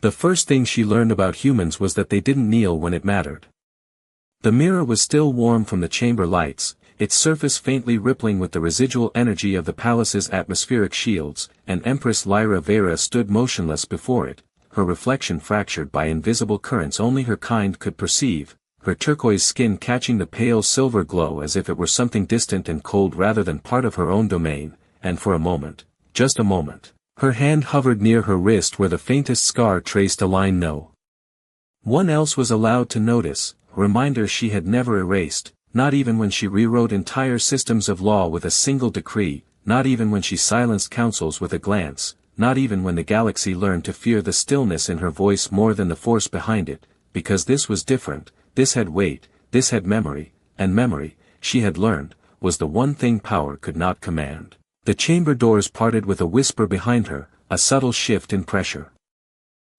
The first thing she learned about humans was that they didn't kneel when it mattered. The mirror was still warm from the chamber lights, its surface faintly rippling with the residual energy of the palace's atmospheric shields, and Empress Lyra Vera stood motionless before it, her reflection fractured by invisible currents only her kind could perceive, her turquoise skin catching the pale silver glow as if it were something distant and cold rather than part of her own domain, and for a moment, just a moment, her hand hovered near her wrist where the faintest scar traced a line no one else was allowed to notice, a reminder she had never erased, not even when she rewrote entire systems of law with a single decree, not even when she silenced councils with a glance, not even when the galaxy learned to fear the stillness in her voice more than the force behind it, because this was different, this had weight, this had memory, and memory, she had learned, was the one thing power could not command. The chamber doors parted with a whisper behind her, a subtle shift in pressure.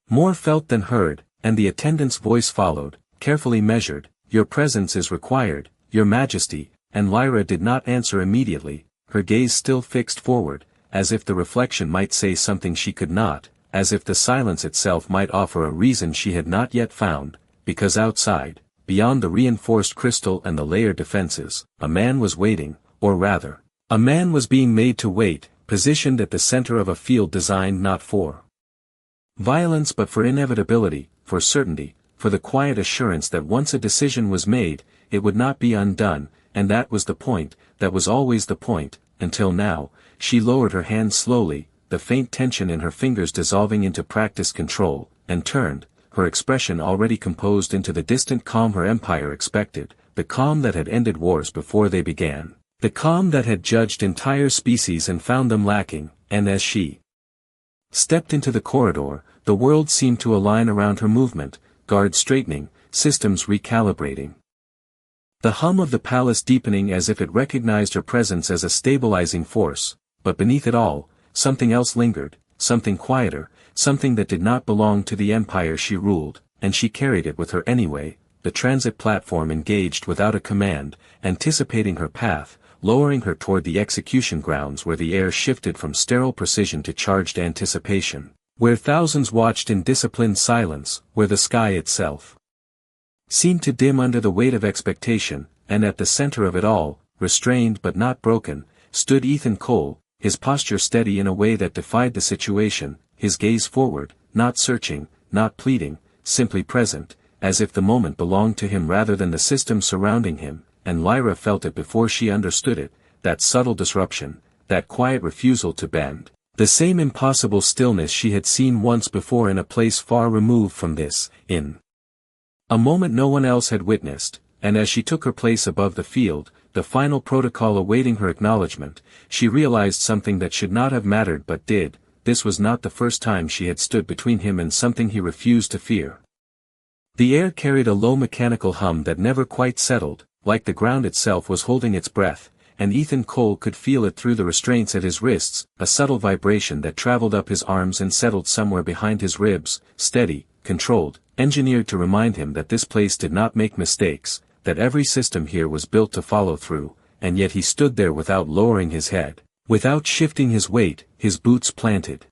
More felt than heard, and the attendant's voice followed, carefully measured, "Your presence is required, Your Majesty," and Lyra did not answer immediately, her gaze still fixed forward, as if the reflection might say something she could not, as if the silence itself might offer a reason she had not yet found, because outside, beyond the reinforced crystal and the layered defenses, a man was waiting, or rather, a man was being made to wait, positioned at the center of a field designed not for violence but for inevitability, for certainty, for the quiet assurance that once a decision was made, it would not be undone, and that was the point, that was always the point, until now. She lowered her hand slowly, the faint tension in her fingers dissolving into practiced control, and turned, her expression already composed into the distant calm her empire expected, the calm that had ended wars before they began. The calm that had judged entire species and found them lacking, and as she stepped into the corridor, the world seemed to align around her movement, guards straightening, systems recalibrating. The hum of the palace deepening as if it recognized her presence as a stabilizing force, but beneath it all, something else lingered, something quieter, something that did not belong to the empire she ruled, and she carried it with her anyway, the transit platform engaged without a command, anticipating her path, lowering her toward the execution grounds where the air shifted from sterile precision to charged anticipation, where thousands watched in disciplined silence, where the sky itself seemed to dim under the weight of expectation, and at the center of it all, restrained but not broken, stood Ethan Cole, his posture steady in a way that defied the situation, his gaze forward, not searching, not pleading, simply present, as if the moment belonged to him rather than the system surrounding him. And Lyra felt it before she understood it, that subtle disruption, that quiet refusal to bend, the same impossible stillness she had seen once before in a place far removed from this, in a moment no one else had witnessed, and as she took her place above the field, the final protocol awaiting her acknowledgement, she realized something that should not have mattered but did. This was not the first time she had stood between him and something he refused to fear. The air carried a low mechanical hum that never quite settled, like the ground itself was holding its breath, and Ethan Cole could feel it through the restraints at his wrists, a subtle vibration that traveled up his arms and settled somewhere behind his ribs, steady, controlled, engineered to remind him that this place did not make mistakes, that every system here was built to follow through, and yet he stood there without lowering his head, without shifting his weight, his boots planted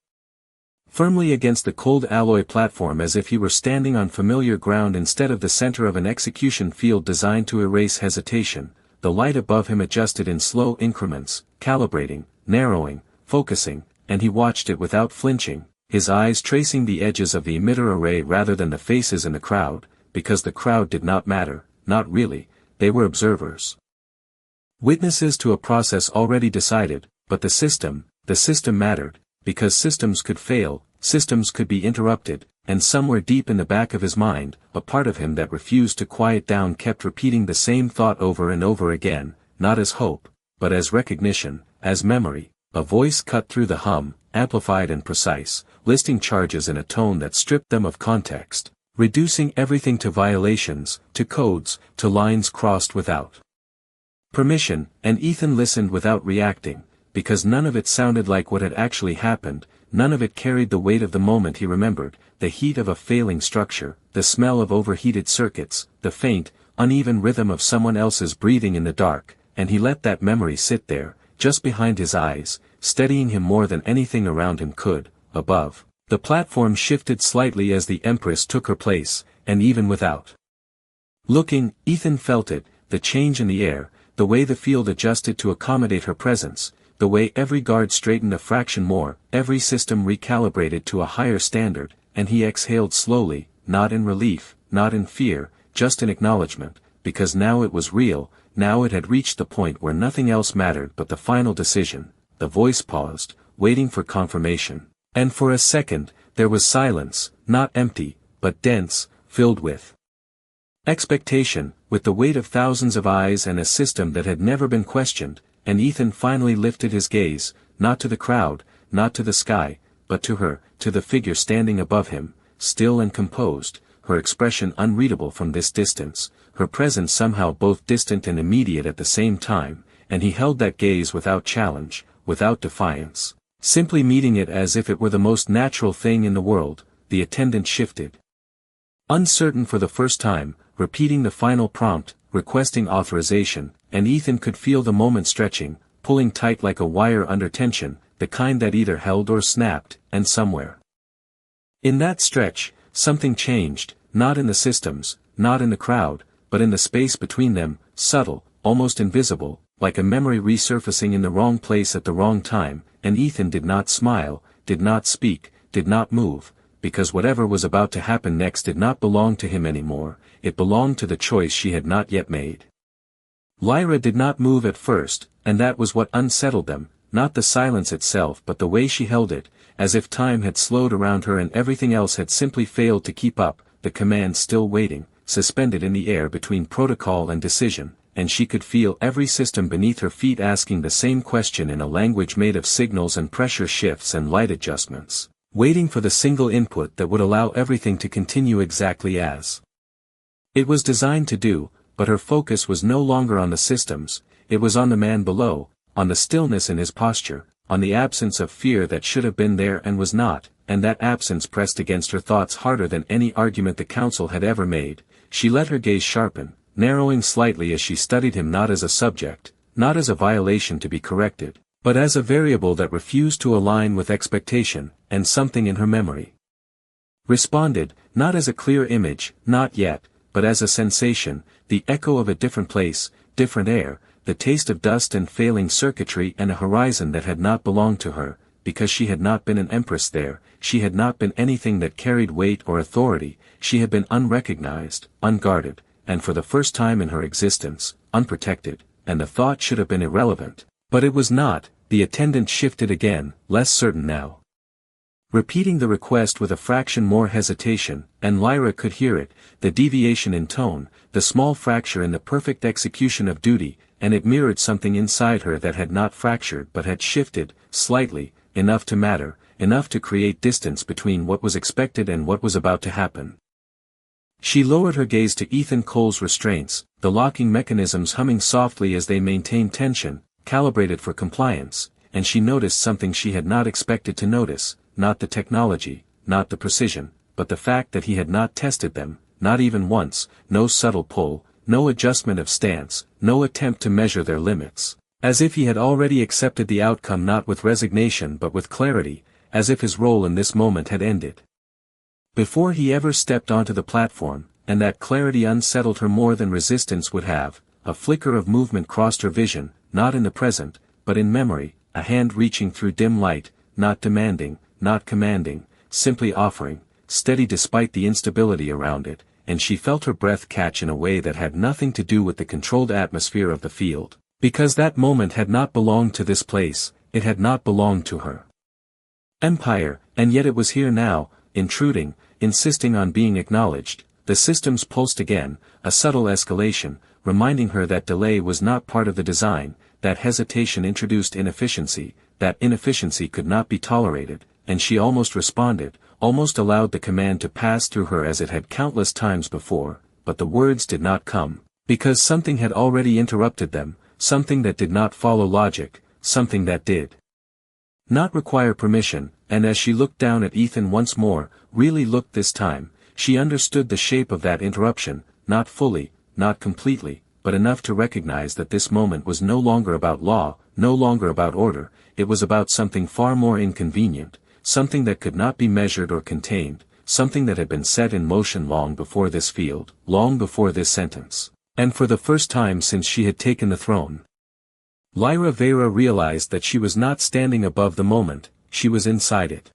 firmly against the cold alloy platform as if he were standing on familiar ground instead of the center of an execution field designed to erase hesitation. The light above him adjusted in slow increments, calibrating, narrowing, focusing, and he watched it without flinching, his eyes tracing the edges of the emitter array rather than the faces in the crowd, because the crowd did not matter, not really, they were observers. Witnesses to a process already decided, but the system mattered, because systems could fail, systems could be interrupted, and somewhere deep in the back of his mind, a part of him that refused to quiet down kept repeating the same thought over and over again, not as hope, but as recognition, as memory. A voice cut through the hum, amplified and precise, listing charges in a tone that stripped them of context, reducing everything to violations, to codes, to lines crossed without permission, and Ethan listened without reacting, because none of it sounded like what had actually happened, none of it carried the weight of the moment he remembered, the heat of a failing structure, the smell of overheated circuits, the faint, uneven rhythm of someone else's breathing in the dark, and he let that memory sit there, just behind his eyes, steadying him more than anything around him could. Above, The platform shifted slightly as the Empress took her place, and even without looking, Ethan felt it, the change in the air, the way the field adjusted to accommodate her presence, the way every guard straightened a fraction more, every system recalibrated to a higher standard, and he exhaled slowly, not in relief, not in fear, just in acknowledgement, because now it was real, now it had reached the point where nothing else mattered but the final decision. The voice paused, waiting for confirmation. And for a second, there was silence, not empty, but dense, filled with expectation, with the weight of thousands of eyes and a system that had never been questioned, and Ethan finally lifted his gaze, not to the crowd, not to the sky, but to her, to the figure standing above him, still and composed, her expression unreadable from this distance, her presence somehow both distant and immediate at the same time, and he held that gaze without challenge, without defiance, simply meeting it as if it were the most natural thing in the world. The attendant shifted. Uncertain for the first time, repeating the final prompt, requesting authorization, and Ethan could feel the moment stretching, pulling tight like a wire under tension, the kind that either held or snapped, and somewhere in that stretch, something changed, not in the systems, not in the crowd, but in the space between them, subtle, almost invisible, like a memory resurfacing in the wrong place at the wrong time, and Ethan did not smile, did not speak, did not move, because whatever was about to happen next did not belong to him anymore, it belonged to the choice she had not yet made. Lyra did not move at first, and that was what unsettled them, not the silence itself but the way she held it, as if time had slowed around her and everything else had simply failed to keep up, the command still waiting, suspended in the air between protocol and decision, and she could feel every system beneath her feet asking the same question in a language made of signals and pressure shifts and light adjustments, waiting for the single input that would allow everything to continue exactly as it was designed to do. But her focus was no longer on the systems, it was on the man below, on the stillness in his posture, on the absence of fear that should have been there and was not, and that absence pressed against her thoughts harder than any argument the council had ever made. She let her gaze sharpen, narrowing slightly as she studied him not as a subject, not as a violation to be corrected, but as a variable that refused to align with expectation, and something in her memory responded, not as a clear image, not yet, but as a sensation, the echo of a different place, different air, the taste of dust and failing circuitry and a horizon that had not belonged to her, because she had not been an empress there, she had not been anything that carried weight or authority, she had been unrecognized, unguarded, and for the first time in her existence, unprotected, and the thought should have been irrelevant. But it was not. The attendant shifted again, less certain now, repeating the request with a fraction more hesitation, and Lyra could hear it, the deviation in tone, the small fracture in the perfect execution of duty, and it mirrored something inside her that had not fractured but had shifted, slightly, enough to matter, enough to create distance between what was expected and what was about to happen. She lowered her gaze to Ethan Cole's restraints, the locking mechanisms humming softly as they maintained tension, calibrated for compliance, and she noticed something she had not expected to notice. Not the technology, not the precision, but the fact that he had not tested them, not even once, no subtle pull, no adjustment of stance, no attempt to measure their limits, as if he had already accepted the outcome not with resignation but with clarity, as if his role in this moment had ended before he ever stepped onto the platform, and that clarity unsettled her more than resistance would have. A flicker of movement crossed her vision, not in the present, but in memory, a hand reaching through dim light, not demanding, not commanding, simply offering, steady despite the instability around it, and she felt her breath catch in a way that had nothing to do with the controlled atmosphere of the field, because that moment had not belonged to this place, it had not belonged to her empire, and yet it was here now, intruding, insisting on being acknowledged. The systems pulsed again, a subtle escalation, reminding her that delay was not part of the design, that hesitation introduced inefficiency, that inefficiency could not be tolerated. And she almost responded, almost allowed the command to pass through her as it had countless times before, but the words did not come, because something had already interrupted them, something that did not follow logic, something that did not require permission, and as she looked down at Ethan once more, really looked this time, she understood the shape of that interruption, not fully, not completely, but enough to recognize that this moment was no longer about law, no longer about order, it was about something far more inconvenient, something that could not be measured or contained, something that had been set in motion long before this field, long before this sentence. And for the first time since she had taken the throne, Lyra Vera realized that she was not standing above the moment, she was inside it.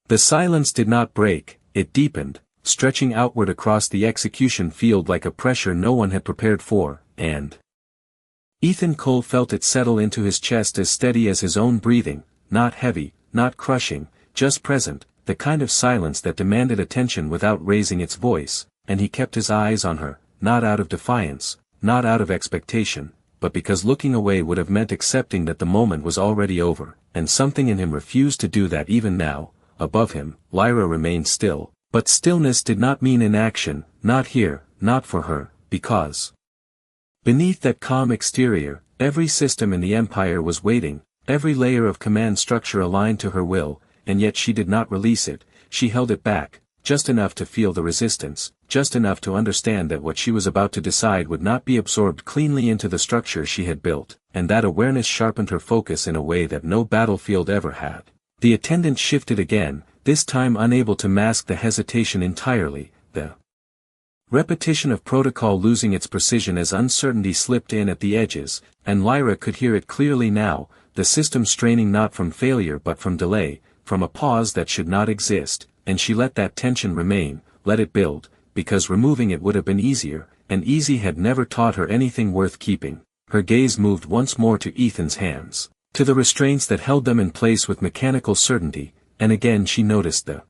The silence did not break, it deepened, stretching outward across the execution field like a pressure no one had prepared for, and Ethan Cole felt it settle into his chest as steady as his own breathing, not heavy, not crushing, just present, the kind of silence that demanded attention without raising its voice, and he kept his eyes on her, not out of defiance, not out of expectation, but because looking away would have meant accepting that the moment was already over, and something in him refused to do that even now. Above him, Lyra remained still, but stillness did not mean inaction, not here, not for her, because beneath that calm exterior, every system in the Empire was waiting, every layer of command structure aligned to her will, and yet she did not release it, she held it back, just enough to feel the resistance, just enough to understand that what she was about to decide would not be absorbed cleanly into the structure she had built, and that awareness sharpened her focus in a way that no battlefield ever had. The attendant shifted again, this time unable to mask the hesitation entirely, the repetition of protocol losing its precision as uncertainty slipped in at the edges, and Lyra could hear it clearly now, the system straining not from failure but from delay, from a pause that should not exist, and she let that tension remain, let it build, because removing it would have been easier, and easy had never taught her anything worth keeping. Her gaze moved once more to Ethan's hands, to the restraints that held them in place with mechanical certainty, and again she noticed the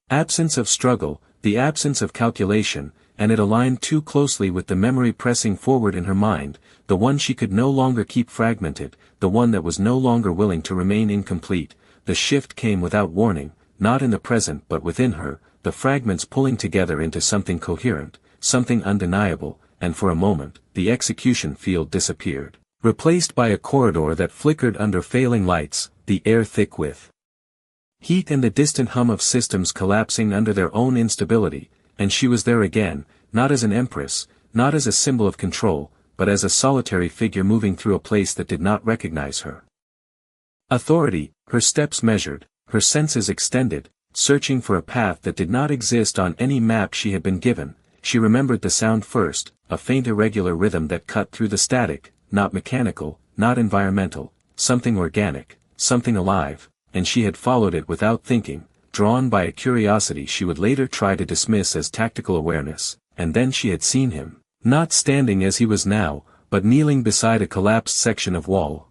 absence of struggle, the absence of calculation, and it aligned too closely with the memory pressing forward in her mind, the one she could no longer keep fragmented, the one that was no longer willing to remain incomplete. The shift came without warning, not in the present but within her, the fragments pulling together into something coherent, something undeniable, and for a moment, the execution field disappeared, replaced by a corridor that flickered under failing lights, the air thick with heat and the distant hum of systems collapsing under their own instability, and she was there again, not as an empress, not as a symbol of control, but as a solitary figure moving through a place that did not recognize her authority, her steps measured, her senses extended, searching for a path that did not exist on any map she had been given. She remembered the sound first, a faint irregular rhythm that cut through the static, not mechanical, not environmental, something organic, something alive, and she had followed it without thinking, drawn by a curiosity she would later try to dismiss as tactical awareness, and then she had seen him, not standing as he was now, but kneeling beside a collapsed section of wall.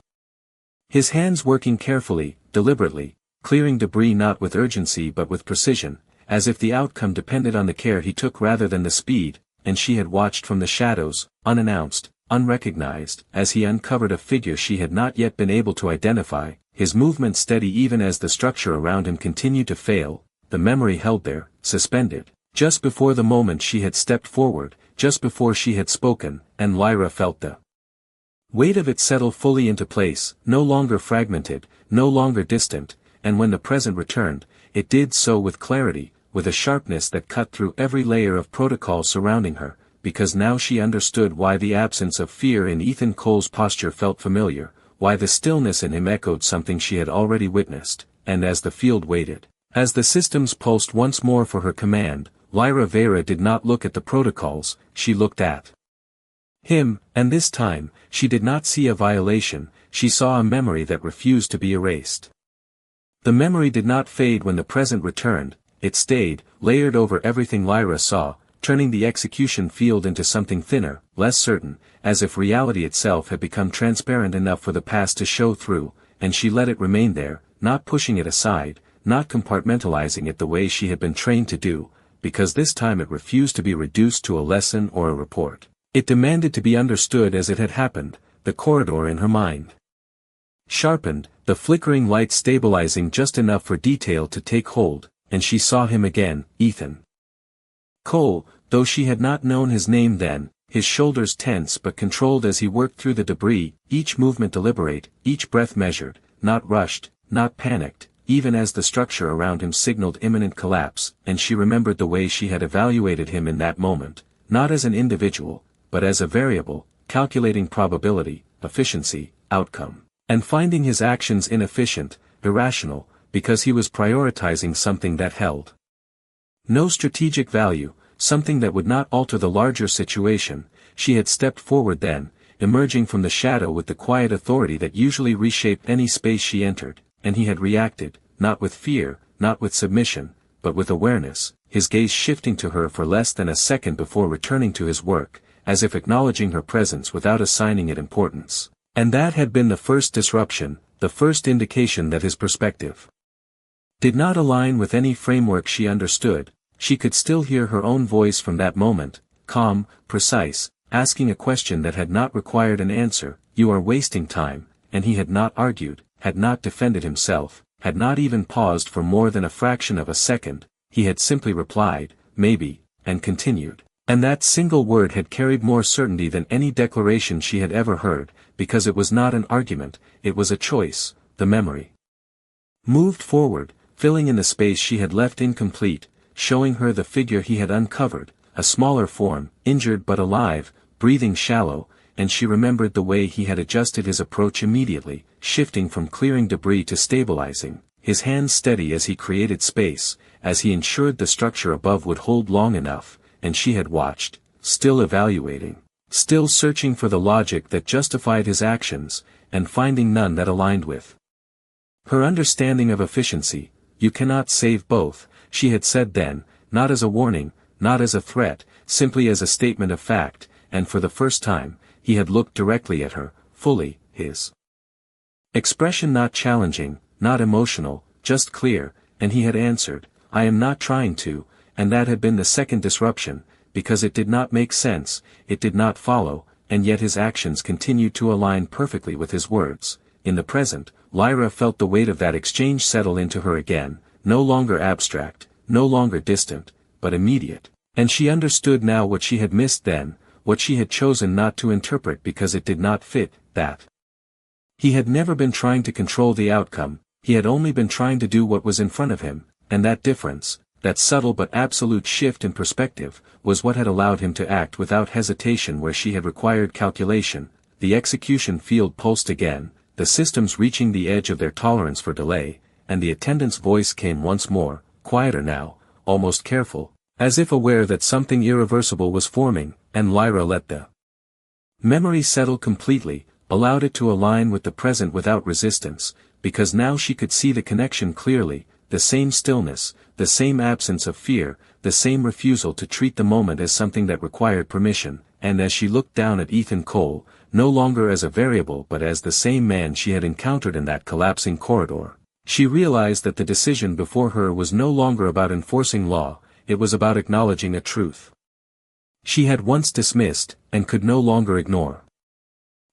His hands working carefully, deliberately, clearing debris not with urgency but with precision, as if the outcome depended on the care he took rather than the speed, and she had watched from the shadows, unannounced, unrecognized, as he uncovered a figure she had not yet been able to identify, his movement steady even as the structure around him continued to fail, the memory held there, suspended, just before the moment she had stepped forward, just before she had spoken, and Lyra felt the weight of it settle fully into place, no longer fragmented, no longer distant, and when the present returned, it did so with clarity, with a sharpness that cut through every layer of protocol surrounding her, because now she understood why the absence of fear in Ethan Cole's posture felt familiar, why the stillness in him echoed something she had already witnessed, and as the field waited, as the systems pulsed once more for her command, Lyra Vera did not look at the protocols, she looked at him, and this time, she did not see a violation, she saw a memory that refused to be erased. The memory did not fade when the present returned, it stayed, layered over everything Lyra saw, turning the execution field into something thinner, less certain, as if reality itself had become transparent enough for the past to show through, and she let it remain there, not pushing it aside, not compartmentalizing it the way she had been trained to do, because this time it refused to be reduced to a lesson or a report. It demanded to be understood as it had happened, the corridor in her mind sharpened, the flickering light stabilizing just enough for detail to take hold, and she saw him again, Ethan Cole, though she had not known his name then, his shoulders tense but controlled as he worked through the debris, each movement deliberate, each breath measured, not rushed, not panicked, even as the structure around him signaled imminent collapse, and she remembered the way she had evaluated him in that moment, not as an individual, but as a variable, calculating probability, efficiency, outcome, and finding his actions inefficient, irrational, because he was prioritizing something that held no strategic value, something that would not alter the larger situation. She had stepped forward then, emerging from the shadow with the quiet authority that usually reshaped any space she entered, and he had reacted, not with fear, not with submission, but with awareness, his gaze shifting to her for less than a second before returning to his work, as if acknowledging her presence without assigning it importance. And that had been the first disruption, the first indication that his perspective did not align with any framework she understood. She could still hear her own voice from that moment, calm, precise, asking a question that had not required an answer. You are wasting time, and he had not argued, had not defended himself, had not even paused for more than a fraction of a second. He had simply replied, maybe, and continued. And that single word had carried more certainty than any declaration she had ever heard, because it was not an argument, it was a choice. The memory moved forward, filling in the space she had left incomplete, showing her the figure he had uncovered, a smaller form, injured but alive, breathing shallow, and she remembered the way he had adjusted his approach immediately, shifting from clearing debris to stabilizing, his hands steady as he created space, as he ensured the structure above would hold long enough. And she had watched, still evaluating, still searching for the logic that justified his actions, and finding none that aligned with her understanding of efficiency. You cannot save both, she had said then, not as a warning, not as a threat, simply as a statement of fact, and for the first time, he had looked directly at her, fully, his expression not challenging, not emotional, just clear, and he had answered, I am not trying to. And that had been the second disruption, because it did not make sense, it did not follow, and yet his actions continued to align perfectly with his words. In the present, Lyra felt the weight of that exchange settle into her again, no longer abstract, no longer distant, but immediate. And she understood now what she had missed then, what she had chosen not to interpret because it did not fit, that he had never been trying to control the outcome, he had only been trying to do what was in front of him, and that difference, that subtle but absolute shift in perspective, was what had allowed him to act without hesitation where she had required calculation. The execution field pulsed again, the systems reaching the edge of their tolerance for delay, and the attendant's voice came once more, quieter now, almost careful, as if aware that something irreversible was forming, and Lyra let the memory settle completely, allowed it to align with the present without resistance, because now she could see the connection clearly. The same stillness, the same absence of fear, the same refusal to treat the moment as something that required permission, and as she looked down at Ethan Cole, no longer as a variable but as the same man she had encountered in that collapsing corridor, she realized that the decision before her was no longer about enforcing law, it was about acknowledging a truth she had once dismissed, and could no longer ignore.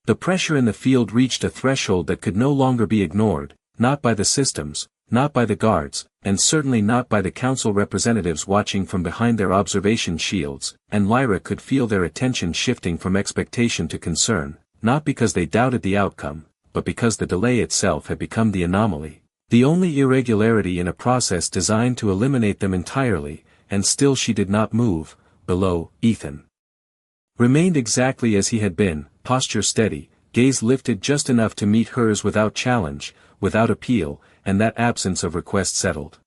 The pressure in the field reached a threshold that could no longer be ignored, not by the systems, not by the guards, and certainly not by the council representatives watching from behind their observation shields, and Lyra could feel their attention shifting from expectation to concern, not because they doubted the outcome, but because the delay itself had become the anomaly, the only irregularity in a process designed to eliminate them entirely. And still she did not move. Below, Ethan remained exactly as he had been, posture steady, gaze lifted just enough to meet hers without challenge, without appeal, and that absence of request settled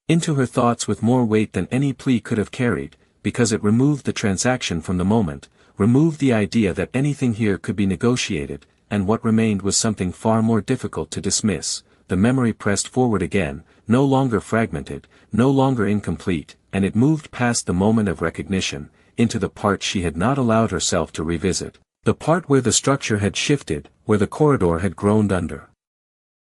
into her thoughts with more weight than any plea could have carried, because it removed the transaction from the moment, removed the idea that anything here could be negotiated, and what remained was something far more difficult to dismiss. The memory pressed forward again, no longer fragmented, no longer incomplete, and it moved past the moment of recognition, into the part she had not allowed herself to revisit, the part where the structure had shifted, where the corridor had groaned under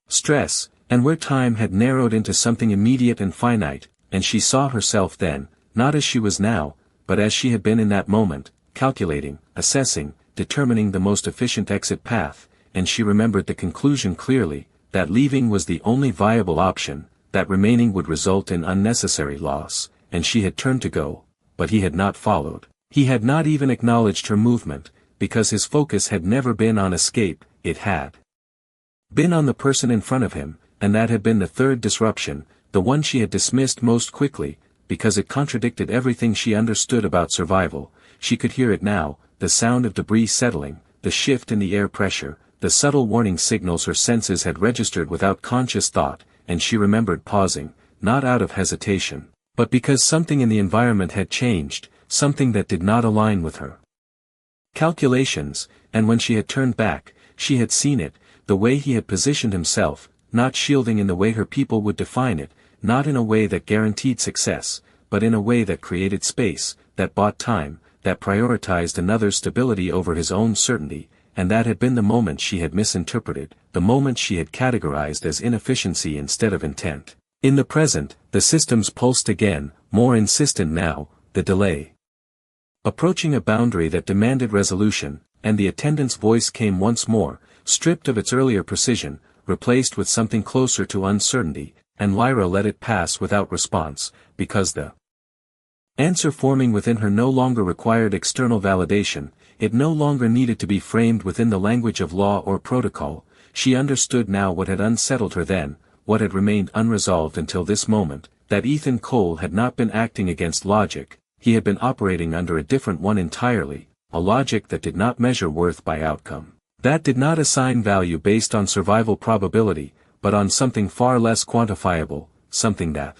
stress, and where time had narrowed into something immediate and finite, and she saw herself then, not as she was now, but as she had been in that moment, calculating, assessing, determining the most efficient exit path, and she remembered the conclusion clearly, that leaving was the only viable option, that remaining would result in unnecessary loss, and she had turned to go, but he had not followed. He had not even acknowledged her movement, because his focus had never been on escape, it had been on the person in front of him, and that had been the third disruption, the one she had dismissed most quickly, because it contradicted everything she understood about survival. She could hear it now, the sound of debris settling, the shift in the air pressure, the subtle warning signals her senses had registered without conscious thought, and she remembered pausing, not out of hesitation, but because something in the environment had changed, something that did not align with her calculations, and when she had turned back, she had seen it, the way he had positioned himself, not shielding in the way her people would define it, not in a way that guaranteed success, but in a way that created space, that bought time, that prioritized another's stability over his own certainty, and that had been the moment she had misinterpreted, the moment she had categorized as inefficiency instead of intent. In the present, the systems pulsed again, more insistent now, the delay approaching a boundary that demanded resolution, and the attendant's voice came once more, stripped of its earlier precision, replaced with something closer to uncertainty, and Lyra let it pass without response, because the answer forming within her no longer required external validation, it no longer needed to be framed within the language of law or protocol. She understood now what had unsettled her then, what had remained unresolved until this moment, that Ethan Cole had not been acting against logic, he had been operating under a different one entirely, a logic that did not measure worth by outcome, that did not assign value based on survival probability, but on something far less quantifiable, something that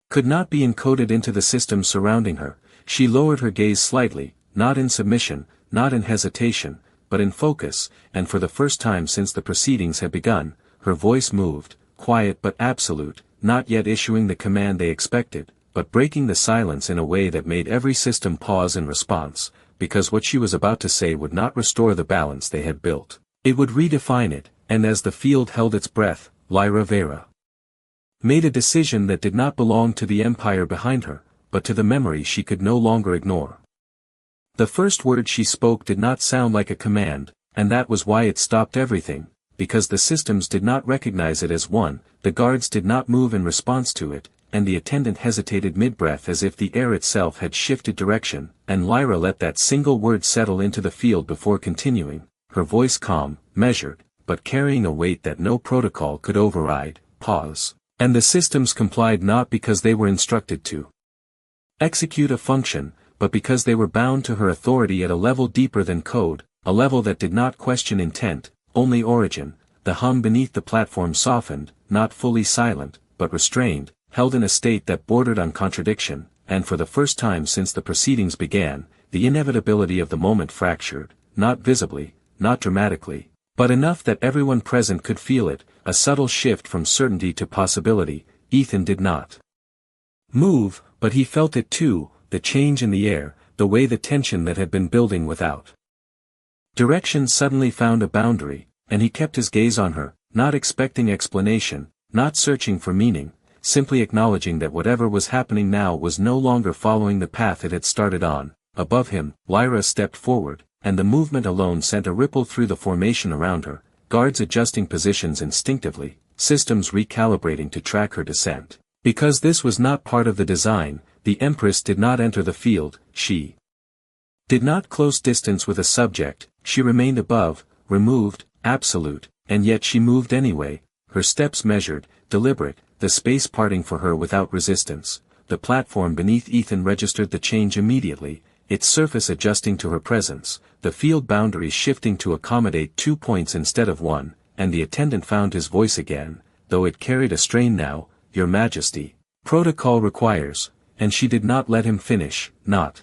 could not be encoded into the systems surrounding her. She lowered her gaze slightly, not in submission, not in hesitation, but in focus, and for the first time since the proceedings had begun, her voice moved, quiet but absolute, not yet issuing the command they expected, but breaking the silence in a way that made every system pause in response, because what she was about to say would not restore the balance they had built. It would redefine it, and as the field held its breath, Lyra Vera made a decision that did not belong to the empire behind her, but to the memory she could no longer ignore. The first word she spoke did not sound like a command, and that was why it stopped everything, because the systems did not recognize it as one, the guards did not move in response to it, and the attendant hesitated mid-breath as if the air itself had shifted direction, and Lyra let that single word settle into the field before continuing, her voice calm, measured, but carrying a weight that no protocol could override. Pause. And the systems complied not because they were instructed to execute a function, but because they were bound to her authority at a level deeper than code, a level that did not question intent, only origin. The hum beneath the platform softened, not fully silent, but restrained, held in a state that bordered on contradiction, and for the first time since the proceedings began, the inevitability of the moment fractured, not visibly, not dramatically, but enough that everyone present could feel it, a subtle shift from certainty to possibility. Ethan did not move, but he felt it too, the change in the air, the way the tension that had been building without direction suddenly found a boundary, and he kept his gaze on her, not expecting explanation, not searching for meaning, simply acknowledging that whatever was happening now was no longer following the path it had started on. Above him, Lyra stepped forward, and the movement alone sent a ripple through the formation around her, guards adjusting positions instinctively, systems recalibrating to track her descent. Because this was not part of the design, the Empress did not enter the field, she did not close distance with a subject, she remained above, removed, absolute, and yet she moved anyway, her steps measured, deliberate, the space parting for her without resistance. The platform beneath Ethan registered the change immediately, its surface adjusting to her presence, the field boundaries shifting to accommodate 2 points instead of 1, and the attendant found his voice again, though it carried a strain now. Your Majesty, protocol requires, and she did not let him finish, not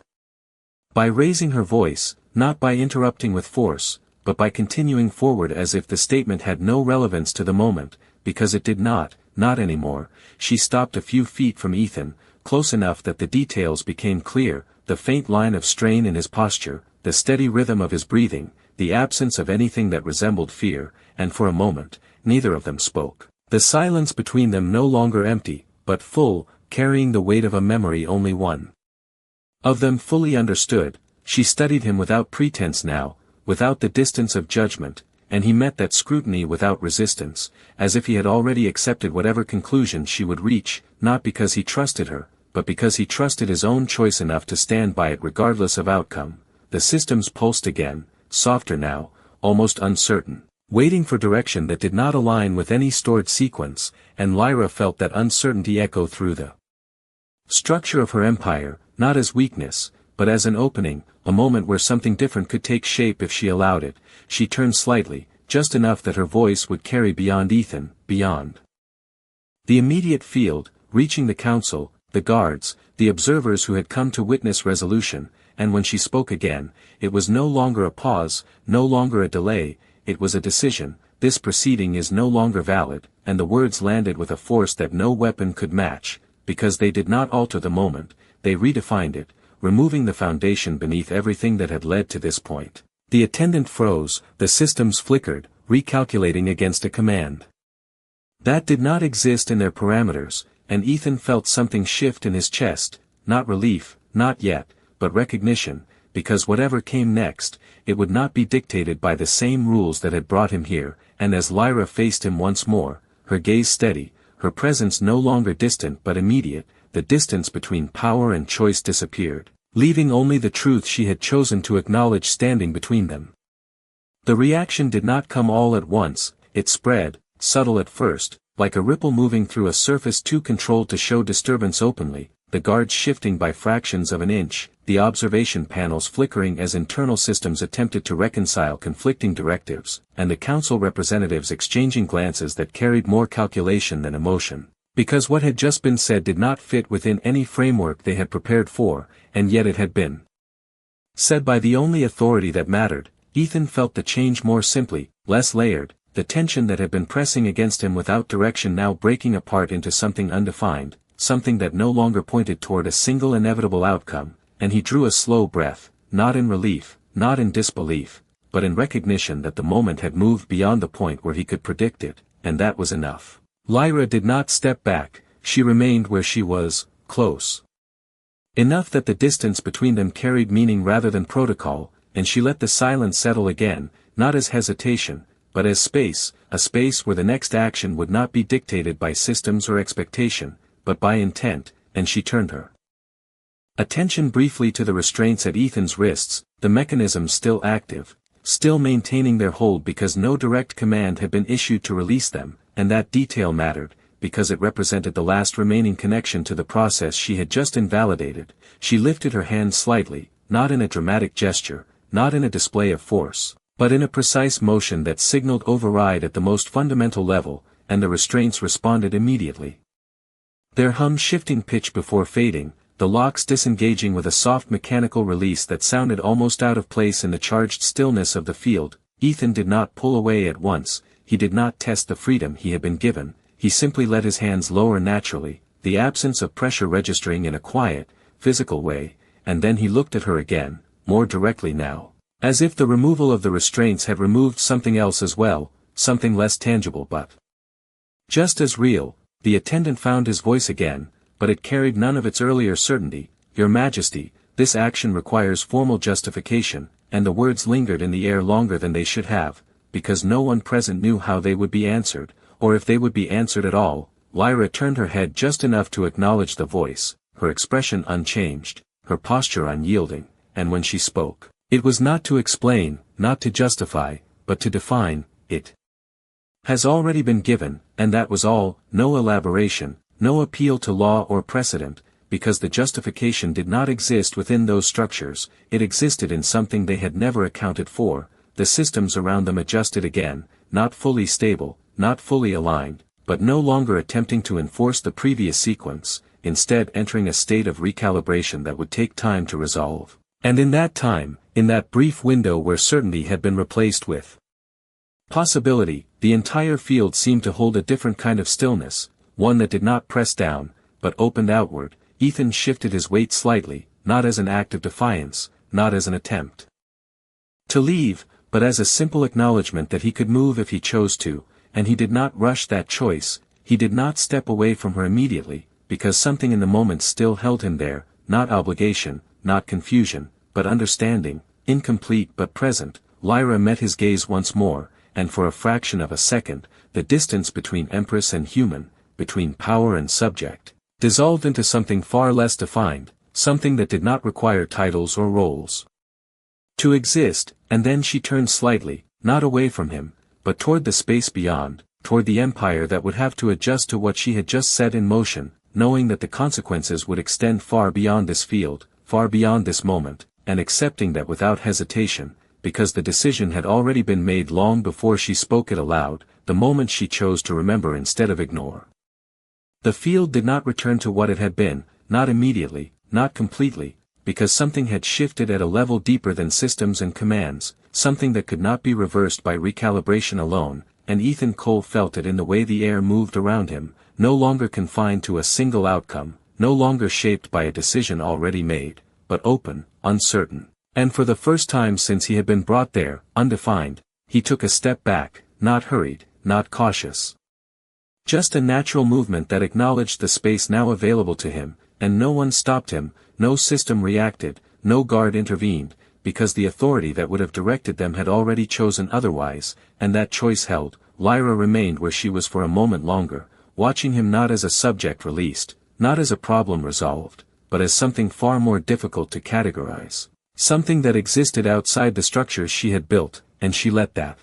by raising her voice, not by interrupting with force, but by continuing forward as if the statement had no relevance to the moment, because it did not anymore. She stopped a few feet from Ethan, close enough that the details became clear, the faint line of strain in his posture, the steady rhythm of his breathing, the absence of anything that resembled fear, and for a moment, neither of them spoke. The silence between them no longer empty, but full, carrying the weight of a memory only one of them fully understood. She studied him without pretense now, without the distance of judgment, and he met that scrutiny without resistance, as if he had already accepted whatever conclusion she would reach, not because he trusted her, but because he trusted his own choice enough to stand by it regardless of outcome. The systems pulsed again, softer now, almost uncertain, waiting for direction that did not align with any stored sequence, and Lyra felt that uncertainty echo through the structure of her empire, not as weakness, but as an opening, a moment where something different could take shape if she allowed it. She turned slightly, just enough that her voice would carry beyond Ethan, beyond The immediate field, reaching the council, the guards, the observers who had come to witness resolution, and when she spoke again, it was no longer a pause, no longer a delay, it was a decision. This proceeding is no longer valid, and the words landed with a force that no weapon could match, because they did not alter the moment, they redefined it, removing the foundation beneath everything that had led to this point. The attendant froze, the systems flickered, recalculating against a command that did not exist in their parameters, and Ethan felt something shift in his chest, not relief, not yet, but recognition, because whatever came next, it would not be dictated by the same rules that had brought him here, and as Lyra faced him once more, her gaze steady, her presence no longer distant but immediate, the distance between power and choice disappeared, leaving only the truth she had chosen to acknowledge standing between them. The reaction did not come all at once, it spread, subtle at first, like a ripple moving through a surface too controlled to show disturbance openly, the guards shifting by fractions of an inch, the observation panels flickering as internal systems attempted to reconcile conflicting directives, and the council representatives exchanging glances that carried more calculation than emotion, because what had just been said did not fit within any framework they had prepared for, and yet it had been said by the only authority that mattered. Ethan felt the change more simply, less layered, the tension that had been pressing against him without direction now breaking apart into something undefined, something that no longer pointed toward a single inevitable outcome, and he drew a slow breath, not in relief, not in disbelief, but in recognition that the moment had moved beyond the point where he could predict it, and that was enough. Lyra did not step back, she remained where she was, close enough that the distance between them carried meaning rather than protocol, and she let the silence settle again, not as hesitation, but as space, a space where the next action would not be dictated by systems or expectation, but by intent, and she turned her attention briefly to the restraints at Ethan's wrists, the mechanisms still active, still maintaining their hold because no direct command had been issued to release them, and that detail mattered, because it represented the last remaining connection to the process she had just invalidated. She lifted her hand slightly, not in a dramatic gesture, not in a display of force, but in a precise motion that signaled override at the most fundamental level, and the restraints responded immediately. Their hum shifting pitch before fading, the locks disengaging with a soft mechanical release that sounded almost out of place in the charged stillness of the field. Ethan did not pull away at once, he did not test the freedom he had been given, he simply let his hands lower naturally, the absence of pressure registering in a quiet, physical way, and then he looked at her again, more directly now, as if the removal of the restraints had removed something else as well, something less tangible but just as real. The attendant found his voice again, but it carried none of its earlier certainty. Your Majesty, this action requires formal justification, and the words lingered in the air longer than they should have, because no one present knew how they would be answered, or if they would be answered at all. Lyra turned her head just enough to acknowledge the voice, her expression unchanged, her posture unyielding, and when she spoke, it was not to explain, not to justify, but to define. It has already been given, and that was all, no elaboration, no appeal to law or precedent, because the justification did not exist within those structures, it existed in something they had never accounted for. The systems around them adjusted again, not fully stable, not fully aligned, but no longer attempting to enforce the previous sequence, instead entering a state of recalibration that would take time to resolve. And in that time, in that brief window where certainty had been replaced with possibility, the entire field seemed to hold a different kind of stillness, one that did not press down, but opened outward. Ethan shifted his weight slightly, not as an act of defiance, not as an attempt to leave, but as a simple acknowledgement that he could move if he chose to, and he did not rush that choice. He did not step away from her immediately, because something in the moment still held him there, not obligation, not confusion, but understanding, incomplete but present. Lyra met his gaze once more, and for a fraction of a second, the distance between Empress and human, between power and subject, dissolved into something far less defined, something that did not require titles or roles to exist, and then she turned slightly, not away from him, but toward the space beyond, toward the empire that would have to adjust to what she had just set in motion, knowing that the consequences would extend far beyond this field, far beyond this moment, and accepting that without hesitation, because the decision had already been made long before she spoke it aloud, the moment she chose to remember instead of ignore. The field did not return to what it had been, not immediately, not completely, because something had shifted at a level deeper than systems and commands, something that could not be reversed by recalibration alone, and Ethan Cole felt it in the way the air moved around him, no longer confined to a single outcome, no longer shaped by a decision already made, but open, uncertain. And for the first time since he had been brought there, undefined, he took a step back, not hurried, not cautious. Just a natural movement that acknowledged the space now available to him, and no one stopped him, no system reacted, no guard intervened, because the authority that would have directed them had already chosen otherwise, and that choice held. Lyra remained where she was for a moment longer, watching him not as a subject released, not as a problem resolved, but as something far more difficult to categorize. Something that existed outside the structures she had built, and she let that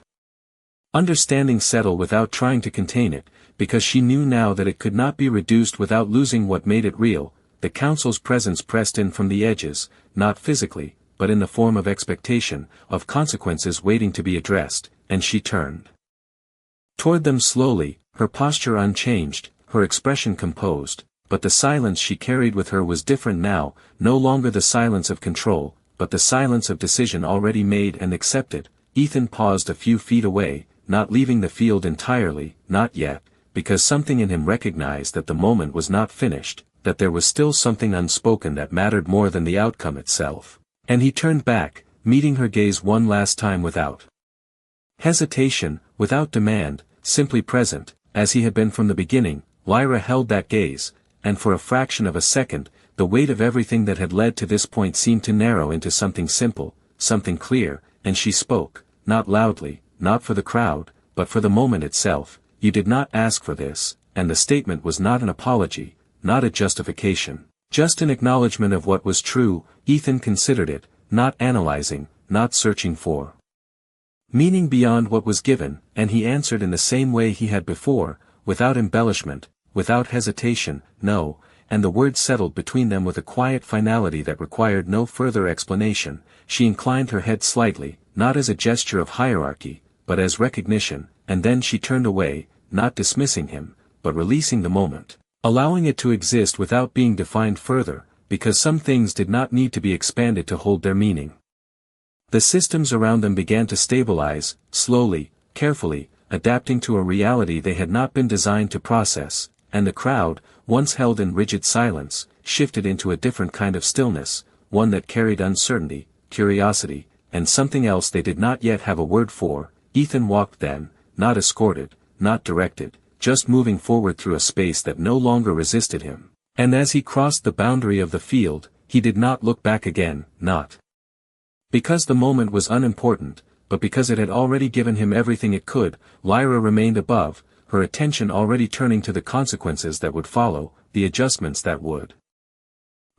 understanding settle without trying to contain it, because she knew now that it could not be reduced without losing what made it real. The council's presence pressed in from the edges, not physically, but in the form of expectation, of consequences waiting to be addressed, and she turned toward them slowly, her posture unchanged, her expression composed, but the silence she carried with her was different now, no longer the silence of control, but the silence of decision already made and accepted. Ethan paused a few feet away, not leaving the field entirely, not yet, because something in him recognized that the moment was not finished, that there was still something unspoken that mattered more than the outcome itself. And he turned back, meeting her gaze one last time without hesitation, without demand, simply present, as he had been from the beginning. Lyra held that gaze, and for a fraction of a second, the weight of everything that had led to this point seemed to narrow into something simple, something clear, and she spoke, not loudly, not for the crowd, but for the moment itself. "You did not ask for this," and the statement was not an apology, not a justification, just an acknowledgement of what was true. Ethan considered it, not analyzing, not searching for meaning beyond what was given, and he answered in the same way he had before, without embellishment, without hesitation, "No," and the words settled between them with a quiet finality that required no further explanation. She inclined her head slightly, not as a gesture of hierarchy, but as recognition, and then she turned away, not dismissing him, but releasing the moment, allowing it to exist without being defined further, because some things did not need to be expanded to hold their meaning. The systems around them began to stabilize, slowly, carefully, adapting to a reality they had not been designed to process, and the crowd, once held in rigid silence, shifted into a different kind of stillness, one that carried uncertainty, curiosity, and something else they did not yet have a word for. Ethan walked then, not escorted, not directed, just moving forward through a space that no longer resisted him. And as he crossed the boundary of the field, he did not look back again, not because the moment was unimportant, but because it had already given him everything it could. Lyra remained above, her attention already turning to the consequences that would follow, the adjustments that would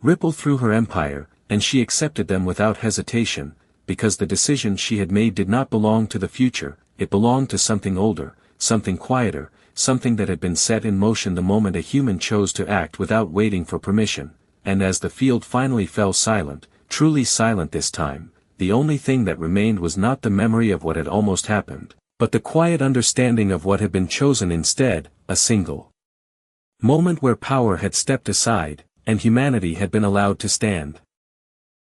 ripple through her empire, and she accepted them without hesitation, because the decision she had made did not belong to the future, it belonged to something older, something quieter, something that had been set in motion the moment a human chose to act without waiting for permission. And as the field finally fell silent, truly silent this time, the only thing that remained was not the memory of what had almost happened, but the quiet understanding of what had been chosen instead, a single moment where power had stepped aside, and humanity had been allowed to stand.